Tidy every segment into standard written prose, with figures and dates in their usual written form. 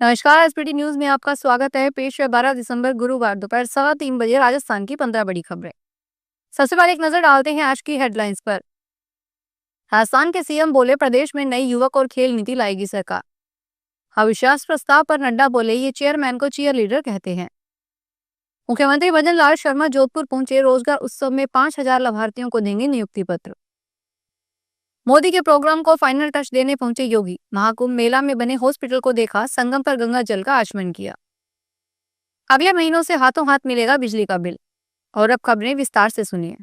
नमस्कार, SPT news में आपका स्वागत है। पेश है 12 दिसंबर गुरुवार दोपहर 3:15 राजस्थान की 15 बड़ी खबरें। सबसे पहले एक नजर डालते हैं आज की हेडलाइंस पर। राजस्थान के सीएम बोले, प्रदेश में नई युवक और खेल नीति लाएगी सरकार। अविश्वास प्रस्ताव पर नड्डा बोले, ये चेयरमैन को चीयर लीडर कहते हैं। मुख्यमंत्री भजन लाल शर्मा जोधपुर पहुंचे, रोजगार उत्सव में 5,000 लाभार्थियों को देंगे नियुक्ति पत्र। मोदी के प्रोग्राम को फाइनल टच देने पहुंचे योगी, महाकुंभ मेला में बने हॉस्पिटल को देखा, संगम पर गंगा जल का आचमन किया। अगले महीनों से हाथों हाथ मिलेगा बिजली का बिल। और अब खबरें विस्तार से सुनिए।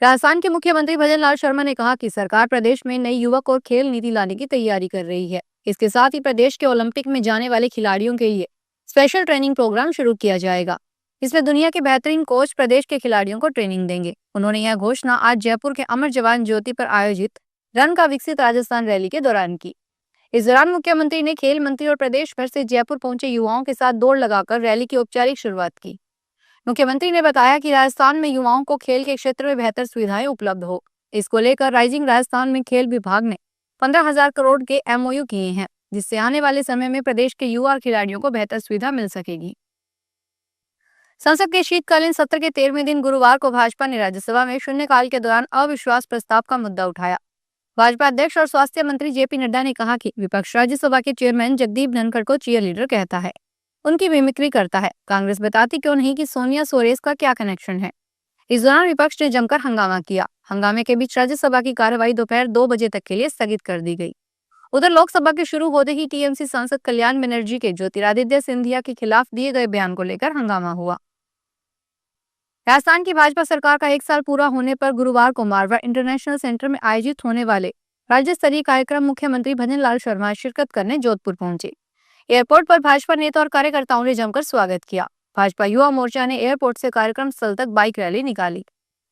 राजस्थान के मुख्यमंत्री भजन लाल शर्मा ने कहा कि सरकार प्रदेश में नई युवक और खेल नीति लाने की तैयारी कर रही है। इसके साथ ही प्रदेश के ओलंपिक में जाने वाले खिलाड़ियों के लिए स्पेशल ट्रेनिंग प्रोग्राम शुरू किया जाएगा। इसमें दुनिया के बेहतरीन कोच प्रदेश के खिलाड़ियों को ट्रेनिंग देंगे। उन्होंने यह घोषणा आज जयपुर के अमर जवान ज्योति पर आयोजित रन का विकसित राजस्थान रैली के दौरान की। इस दौरान मुख्यमंत्री ने खेल मंत्री और प्रदेश भर से जयपुर पहुंचे युवाओं के साथ दौड़ लगाकर रैली की औपचारिक शुरुआत की। मुख्यमंत्री ने बताया कि राजस्थान में युवाओं को खेल के क्षेत्र में बेहतर सुविधाएं उपलब्ध हो। इसको लेकर राइजिंग राजस्थान में खेल विभाग ने 15,000 करोड़ के एमओयू किए हैं, जिससे आने वाले समय में प्रदेश के युवा और खिलाड़ियों को बेहतर सुविधा मिल सकेगी। संसद के शीतकालीन सत्र के 13वें दिन गुरुवार को भाजपा ने राज्यसभा में शून्यकाल के दौरान अविश्वास प्रस्ताव का मुद्दा उठाया। भाजपा अध्यक्ष और स्वास्थ्य मंत्री जेपी नड्डा ने कहा कि विपक्ष राज्यसभा के चेयरमैन जगदीप धनखड़ को चीयर लीडर कहता है, उनकी मिमिक्री करता है। कांग्रेस बताती क्यों नहीं कि सोनिया सोरेस का क्या कनेक्शन है। इस दौरान विपक्ष ने जमकर हंगामा किया। हंगामे के बीच राज्यसभा की कार्यवाही दोपहर 2 बजे तक के लिए स्थगित कर दी गई। उधर लोकसभा के शुरू होते ही टीएमसी सांसद कल्याण बनर्जी के ज्योतिरादित्य सिंधिया के खिलाफ दिए गए बयान को लेकर हंगामा हुआ। राजस्थान की भाजपा सरकार का 1 साल पूरा होने पर गुरुवार को मारवाड़ इंटरनेशनल सेंटर में आयोजित होने वाले राज्य स्तरीय कार्यक्रम मुख्यमंत्री भजन लाल शर्मा शिरकत करने जोधपुर पहुंचे। एयरपोर्ट पर भाजपा नेता और कार्यकर्ताओं ने जमकर स्वागत किया। भाजपा युवा मोर्चा ने एयरपोर्ट से कार्यक्रम स्थल तक बाइक रैली निकाली।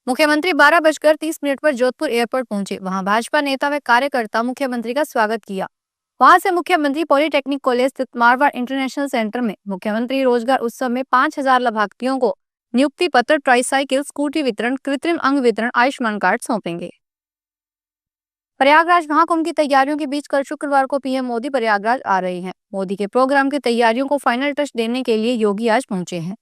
मुख्यमंत्री 12:30 पर जोधपुर एयरपोर्ट पहुंचे। वहां भाजपा नेता व कार्यकर्ता मुख्यमंत्री का स्वागत किया। वहां से मुख्यमंत्री पॉलिटेक्निक कॉलेज स्थित मारवाड़ इंटरनेशनल सेंटर में मुख्यमंत्री रोजगार उत्सव में 5,000 लाभार्थियों को नियुक्ति पत्र, ट्राईसाइकिल, स्कूटी वितरण, कृत्रिम अंग वितरण, आयुष्मान कार्ड सौंपेंगे। प्रयागराज महाकुंभ की तैयारियों के बीच कल शुक्रवार को पीएम मोदी प्रयागराज आ रहे हैं। मोदी के प्रोग्राम की तैयारियों को फाइनल टच देने के लिए योगी आज पहुंचे हैं।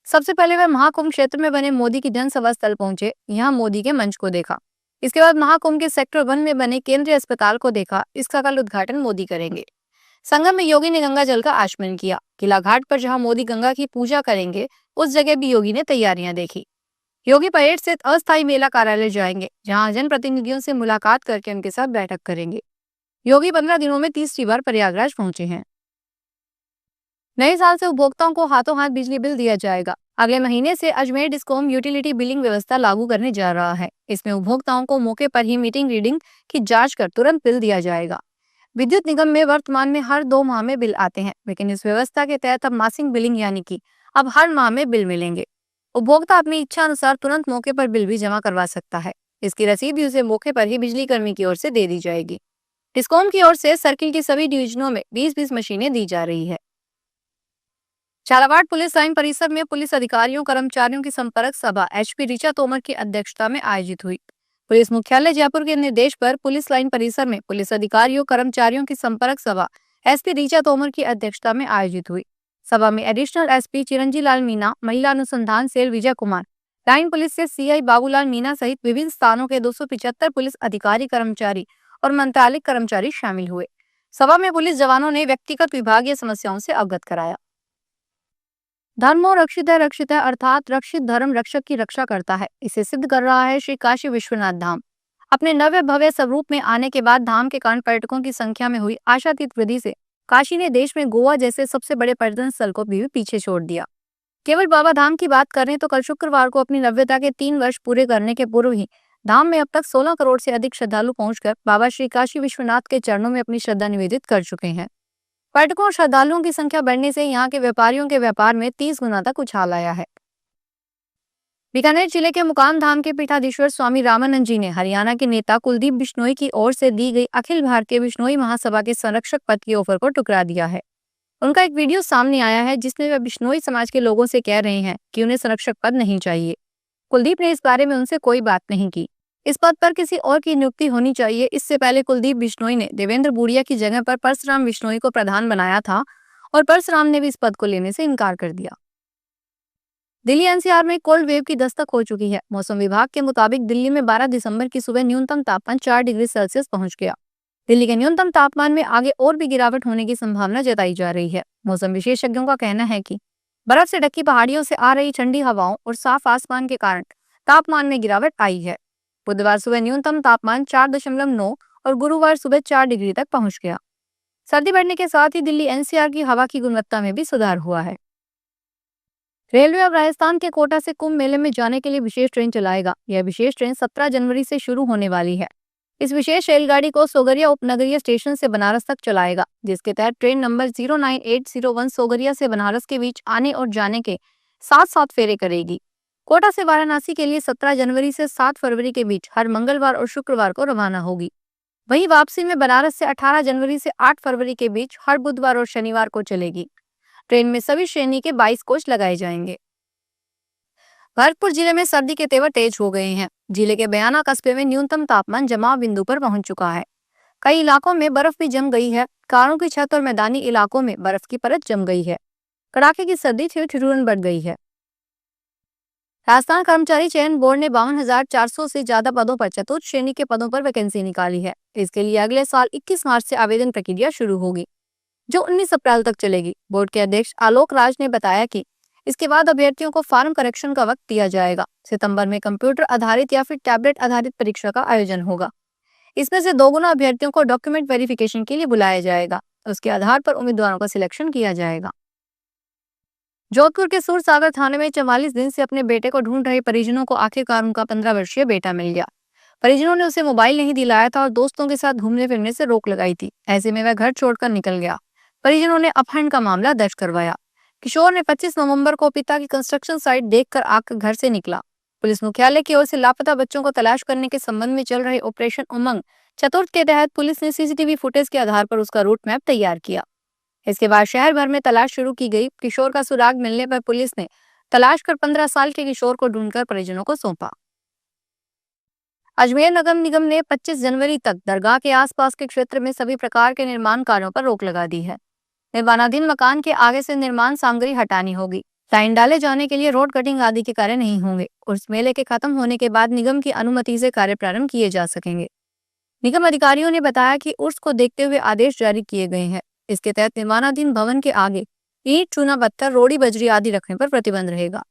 सबसे पहले वे महाकुंभ क्षेत्र में बने मोदी की जनसभा स्थल पहुंचे। यहां मोदी के मंच को देखा। इसके बाद महाकुंभ के सेक्टर 1 में बने केंद्रीय अस्पताल को देखा। इसका कल उद्घाटन मोदी करेंगे। संगम में योगी ने गंगा जल का आचमन किया। किला घाट पर जहां मोदी गंगा की पूजा करेंगे, उस जगह भी योगी ने तैयारियां देखी। योगी परेड स्थित अस्थायी मेला कार्यालय जाएंगे, जहां जनप्रतिनिधियों से मुलाकात करके उनके साथ बैठक करेंगे। योगी 15 दिनों में तीसरी बार प्रयागराज पहुंचे हैं। नए साल से उपभोक्ताओं को हाथों हाथ बिजली बिल दिया जाएगा। अगले महीने से अजमेर डिस्कॉम यूटिलिटी बिलिंग व्यवस्था लागू करने जा रहा है। इसमें उपभोक्ताओं को मौके पर ही मीटिंग रीडिंग की जांच कर तुरंत बिल दिया जाएगा। विद्युत निगम में वर्तमान में हर 2 माह में बिल आते हैं, लेकिन इस व्यवस्था के तहत अब मासिक बिलिंग यानी कि अब हर माह में बिल मिलेंगे। उपभोक्ता अपनी इच्छा अनुसार तुरंत मौके पर बिल भी जमा करवा सकता है। इसकी रसीद भी उसे मौके पर ही बिजली कर्मी की ओर से दे दी जाएगी। डिस्कॉम की ओर से सर्किल की सभी डिवीजनों में 20-20 मशीनें दी जा रही है। झालावाड़ पुलिस लाइन परिसर में पुलिस अधिकारियों कर्मचारियों की संपर्क सभा एचपी ऋचा तोमर की अध्यक्षता में आयोजित हुई। पुलिस मुख्यालय जयपुर के निर्देश पर पुलिस लाइन परिसर में पुलिस अधिकारियों कर्मचारियों की संपर्क सभा एसपी ऋचा तोमर की अध्यक्षता में आयोजित हुई। सभा में एडिशनल एसपी चिरंजी लाल मीना, महिला अनुसंधान cell Vijay Kumar, line police से सीआई बाबूलाल मीना सहित विभिन्न स्थानों के 275 पुलिस अधिकारी कर्मचारी और मंत्रालयिक कर्मचारी शामिल हुए। सभा में पुलिस जवानों ने व्यक्तिगत विभागीय समस्याओं से अवगत कराया। धर्मो रक्षित है अर्थात रक्षित धर्म रक्षक की रक्षा करता है। इसे सिद्ध कर रहा है श्री काशी विश्वनाथ धाम। अपने नव्य भव्य स्वरूप में आने के बाद धाम के कारण पर्यटकों की संख्या में हुई आशातीत वृद्धि से काशी ने देश में गोवा जैसे सबसे बड़े पर्यटन स्थल को भी पीछे छोड़ दिया। केवल बाबा धाम की बात करें तो कल शुक्रवार को अपनी नव्यता के 3 वर्ष पूरे करने के पूर्व ही धाम में अब तक 16 करोड़ से अधिक श्रद्धालु पहुंचकर बाबा श्री काशी विश्वनाथ के चरणों में अपनी श्रद्धा निवेदित कर चुके हैं। पर्यटकों और श्रद्धालुओं की संख्या बढ़ने से यहाँ के व्यापारियों के व्यापार में 30 गुना तक उछाल आया है। बीकानेर जिले के मुकाम धाम के पीठाधीश्वर स्वामी रामानंद जी ने हरियाणा के नेता कुलदीप बिश्नोई की ओर से दी गई अखिल भारतीय बिश्नोई महासभा के संरक्षक पद की ऑफर को ठुकरा दिया है। उनका एक वीडियो सामने आया है जिसमें वे बिश्नोई समाज के लोगों से कह रहे हैं कि उन्हें संरक्षक पद नहीं चाहिए। कुलदीप ने इस बारे में उनसे कोई बात नहीं की। इस पद पर किसी और की नियुक्ति होनी चाहिए। इससे पहले कुलदीप बिश्नोई ने देवेंद्र बूड़िया की जगह पर परशुराम बिश्नोई को प्रधान बनाया था और परशुराम ने भी इस पद को लेने से इनकार कर दिया। दिल्ली एनसीआर में कोल्ड वेव की दस्तक हो चुकी है। मौसम विभाग के मुताबिक दिल्ली में 12 दिसंबर की सुबह न्यूनतम तापमान 4 डिग्री सेल्सियस पहुंच गया। दिल्ली के न्यूनतम तापमान में आगे और भी गिरावट होने की संभावना जताई जा रही है। मौसम विशेषज्ञों का कहना है कि बर्फ से ढकी पहाड़ियों से आ रही ठंडी हवाओं और साफ आसमान के कारण तापमान में गिरावट आई है। बुधवार सुबह न्यूनतम तापमान 4.9 और गुरुवार सुबह 4 डिग्री तक पहुंच गया। सर्दी बढ़ने के साथ ही दिल्ली एनसीआर की हवा की गुणवत्ता में भी सुधार हुआ है। रेलवे अब राजस्थान के कोटा से कुंभ मेले में जाने के लिए विशेष ट्रेन चलाएगा। यह विशेष ट्रेन 17 जनवरी से शुरू होने वाली है। इस विशेष रेलगाड़ी को सोगरिया उपनगरीय स्टेशन से बनारस तक चलाएगा, जिसके तहत ट्रेन नंबर 09801 सोगरिया से बनारस के बीच आने और जाने के 7 फेरे करेगी। कोटा से वाराणसी के लिए 17 जनवरी से 7 फरवरी के बीच हर मंगलवार और शुक्रवार को रवाना होगी। वहीं वापसी में बनारस से 18 जनवरी से 8 फरवरी के बीच हर बुधवार और शनिवार को चलेगी। ट्रेन में सभी श्रेणी के 22 कोच लगाए जाएंगे। भरतपुर जिले में सर्दी के तेवर तेज हो गए हैं। जिले के बयाना कस्बे में न्यूनतम तापमान जमाव बिंदु पर पहुंच चुका है। कई इलाकों में बर्फ भी जम गई है। कारों की छत और मैदानी इलाकों में बर्फ की परत जम गई है। कड़ाके की सर्दी ठिठुरन बढ़ गई है। राजस्थान कर्मचारी चयन बोर्ड ने 52,400 से ज्यादा पदों पर चतुर्थ श्रेणी के पदों पर वैकेंसी निकाली है। इसके लिए अगले साल 21 मार्च से आवेदन प्रक्रिया शुरू होगी, जो 19 अप्रैल तक चलेगी। बोर्ड के अध्यक्ष आलोक राज ने बताया कि इसके बाद अभ्यर्थियों को फॉर्म करेक्शन का वक्त दिया जाएगा। सितंबर में कंप्यूटर आधारित या फिर टैबलेट आधारित परीक्षा का आयोजन होगा। इसमें से 2 गुना अभ्यर्थियों को डॉक्यूमेंट वेरिफिकेशन के लिए बुलाया जाएगा। उसके आधार पर उम्मीदवारों का सिलेक्शन किया जाएगा। जोधपुर के सूरसागर थाने में 44 दिन से अपने बेटे को ढूंढ रहे परिजनों को आखिरकार उनका 15 वर्षीय बेटा मिल गया। परिजनों ने उसे मोबाइल नहीं दिलाया था और दोस्तों के साथ घूमने फिरने से रोक लगाई थी। ऐसे में वह घर छोड़कर निकल गया। परिजनों ने अपहरण का मामला दर्ज करवाया। किशोर ने 25 नवंबर को पिता की कंस्ट्रक्शन साइट देखकर आकर घर से निकला। पुलिस मुख्यालय की ओर से लापता बच्चों को तलाश करने के संबंध में चल रहे ऑपरेशन उमंग चतुर्थ के तहत पुलिस ने सीसीटीवी फुटेज के आधार पर उसका रूट मैप तैयार किया। इसके बाद शहर भर में तलाश शुरू की गई। किशोर का सुराग मिलने पर पुलिस ने तलाश कर 15 साल के किशोर को ढूंढकर परिजनों को सौंपा। अजमेर नगर निगम ने 25 जनवरी तक दरगाह के आसपास के क्षेत्र में सभी प्रकार के निर्माण कार्यों पर रोक लगा दी है। निर्माणाधीन मकान के आगे से निर्माण सामग्री हटानी होगी। लाइन डाले जाने के लिए रोड कटिंग आदि के कार्य नहीं होंगे। उर्स मेले के खत्म होने के बाद निगम की अनुमति से कार्य प्रारंभ किए जा सकेंगे। निगम अधिकारियों ने बताया कि उर्स को देखते हुए आदेश जारी किए गए हैं। इसके तहत निर्माणाधीन भवन के आगे ईंट, चूना, पत्थर, रोड़ी, बजरी आदि रखने पर प्रतिबंध रहेगा।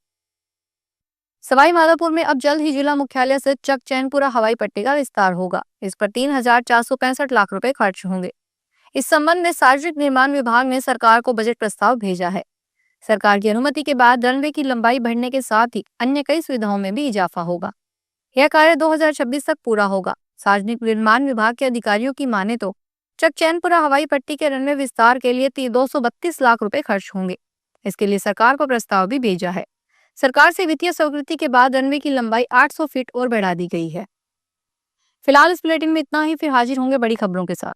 सवाई माधोपुर में अब जल्द ही जिला मुख्यालय से चक चैनपुरा हवाई पट्टी का विस्तार होगा। इस पर 3,465 लाख रुपए खर्च होंगे। इस संबंध में सार्वजनिक निर्माण विभाग ने सरकार को बजट प्रस्ताव भेजा है। सरकार की अनुमति के बाद रनवे की लंबाई बढ़ने के साथ ही अन्य कई सुविधाओं में भी इजाफा होगा। यह कार्य 2026 तक पूरा होगा। सार्वजनिक निर्माण विभाग के अधिकारियों की माने तो चक चैनपुरा हवाई पट्टी के रनवे विस्तार के लिए 232 लाख रुपए खर्च होंगे। इसके लिए सरकार को प्रस्ताव भी भेजा है। सरकार से वित्तीय स्वीकृति के बाद रनवे की लंबाई 800 फीट और बढ़ा दी गई है। फिलहाल इस बुलेटिन में इतना ही। फिर हाजिर होंगे बड़ी खबरों के साथ।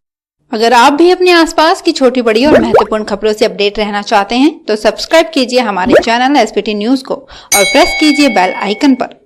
अगर आप भी अपने आसपास की छोटी बड़ी और महत्वपूर्ण खबरों से अपडेट रहना चाहते हैं तो सब्सक्राइब कीजिए हमारे चैनल एसपीटी न्यूज को और प्रेस कीजिए बेल आइकन पर